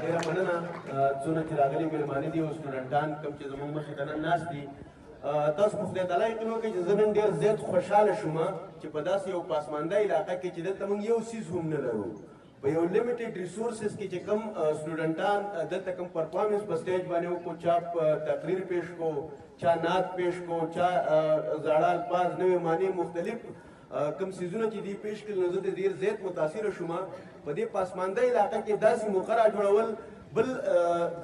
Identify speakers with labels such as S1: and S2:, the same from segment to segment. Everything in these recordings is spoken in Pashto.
S1: ډېره مننه څونه چې راغلي مېلمانه دي او سټوډنټان کوم چې زموږ مخې ته نن ناست دي تاسو په خدای تعالی یقین وکړئ چې زه نن ډېر زیات خوشحاله شوم چې په داسې یو پاسمانده علاقه کې چې دلته موږ یو څیز هم نه لرو په یو لیمیټډ ریسورسز کې چې کوم سټوډنټان دلته کوم پرفارمنس په سټیج باندې وکړو چا تقریر پیش کو چا نعت پیش کو چا زاړه الفاظ نوې معنی مختلف کوم سیزونه چې دی پیش کړل نو زه ډېر زیات متاثره شوم په دې پاسمانده علاقه کې داسې موقع را جوړول بل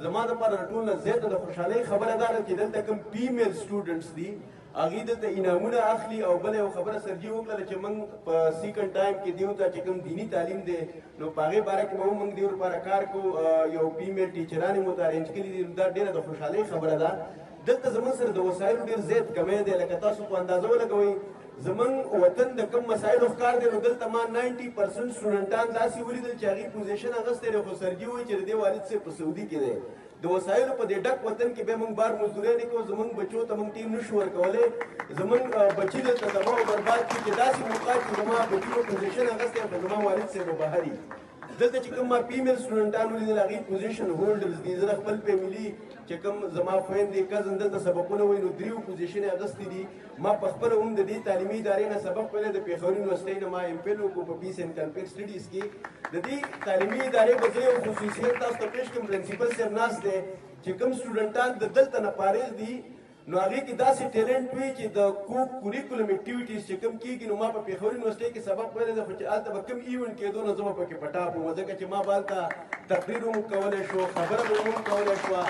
S1: زما دپاره د ټول نه زیاته د خوشحالۍ خبره دا ده چې دلته کوم فیمیل سټوډنټس دي هغوی دلته انعامونه اخلي او بله یو خبره سرجي وکړله چې موږ په سیکنډ ټایم کې دیو ته چې کوم دیني تعلیم دی نو په هغې باره کې به موږ دیو لپاره کار کوو یو فیمیل ټیچرانې مو ته ارینج کړي دي دا ډېره د خوشحالۍ خبره ده دلته زموږ سره د وسایلو ډېر زیات کمی دی لکه تاسو په اندازه ولګوئ زمون وطن د کوم مسایلو ښکار دی نو دلته ما 90% سټوډنټان داسې ولیدل چې هغې پوزیشن اخیستی دی خو سرجي وایي چې د دې والد صاحب په سعودي کې دی د وسایلو په دې ډک وطن کې بیا موږ بار مزدورۍ نه کوو زموږ بچو ته موږ ټیم نشو ورکولی زموږ بچي دلته تباه او برباد کړي چې داسې موقع چې زما بچي په پوزیشن اخیستی خو زما والد صاحب بهر وي دلته چې کوم ما فیمیل سټوډنټان ولیدل هغې پوزیشن هولډرز دي زه د خپل فیملي چې کوم زما خویندې کزن دلته سبقونه وایي نو دریو پوزیشن یې اخیستې دي ما پخپله هم د دې تعلیمي ادارې نه سبق ویلی د پېښور یونیورسټۍ نه ما ایم فل وکړو په پیس اینډ کنفلکټ سټډیز کې د دې تعلیمي ادارې به زه یو خصوصیت تاسو ته پېښ کړم پرنسپل صاحب ناست دی چې کوم سټوډنټان د دلته نه فارغ دي نو هغې کې داسې ټیلنټ وي چې د کوریکولم اکټیویټیز چې کوم کېږي نو ما په پېښور یونیورسټۍ کې سبق ویلی دی خو چې هلته به کوم ایونټ کېدو نو زه به پکې په ټاپ وم ځکه چې ما به هلته تقریر هم کولی شو خبره به هم کولی شوه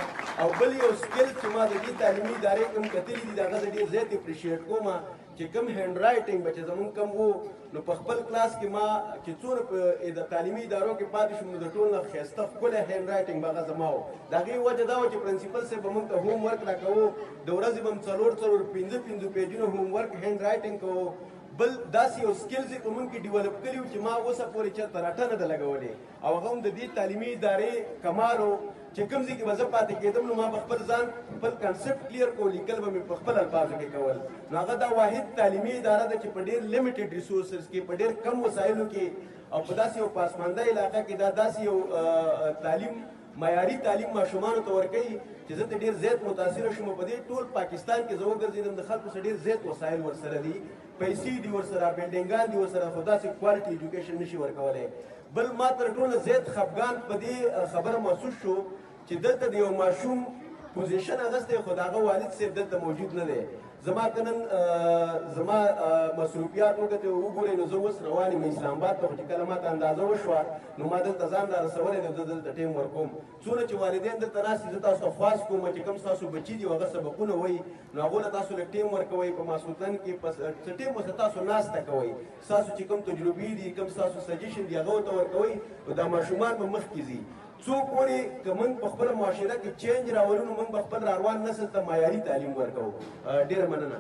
S1: او بل یو سکل چې ما د دې تعلیمي ادارې کوم کتلي دي د هغه زه ډېر زیات اپریشیټ کوم چې کوم هینډ رایټنګ به چې زمونږ کوم و نو په خپل کلاس کې ما چې څونه په د تعلیمي ادارو کې پاتې شوم نو د ټول نه ښایسته ښکلی هینډ رایټنګ به هغه زما و د هغې وجه دا وه چې پرنسپل صاحب به مونږ ته هوم ورک راکوو د ورځې به هم څلور پنځه پیجونه هوم ورک هینډ رایټنګ کوو بل داسې یو سکلز یې په موږ کې ډیولپ کړي وو چې ما اوسه پورې چېرته راټه نه ده لګولې او هغه هم د دې تعلیمي ادارې کمال و چې کوم ځای کې به زه پاتې کېدم نو ما به خپل ځان خپل کنسپټ کلیر کړو لیکل به مې په خپل الفاظو کې کول نو هغه دا واحد تعلیمي اداره ده چې په ډېر لیمیټډ ریسورسز کې په ډېر کم وسایلو کې او په داسې یو پاسمانده علاقه کې دا داسې یو تعلیم معیاري تعلیم ماشومانو ته ورکوي چې زه ته ډېر زیات متاثره شوم په دې ټول پاکستان کې زه وګرځېدم د خلکو سره ډېر زیات وسایل ورسره دي پیسې دي ورسره بلډینګان دي ورسره خو داسې کوالټي ایجوکیشن نشي ورکولی بل ما تر ټولو زیات خفګان په دې خبره محسوس شو چې دلته د یو ماشوم پوزیشن اخیستی خو د هغه والد صاحب دلته موجود نه دی زما که نن زما مصروفیات وکړې وګورئ نو زه اوس روان یم اسلام آباد ته خو چې کله ماته اندازه وشوه نو ما دلته ځان را رسولی دی زه دلته ټیم ورکوم څونه چې والدین دلته ناست دي زه تاسو ته خواست کوم چې کوم ستاسو بچي دي هغه سبقونه وایي نو هغو له تاسو لږ ټیم ورکوئ په ماسخوتن کې څه ټیم ورسره تاسو ناسته کوئ ستاسو چې کوم تجربې دي کوم ستاسو سجیشن دي هغه ورته ورکوئ نو دا ماشومان به مخکې ځي څو پورې که موږ په خپله معاشره کې چینج راولو نو موږ به خپل راروان نسل ته معیاري تعلیم ورکوو ډېره مننه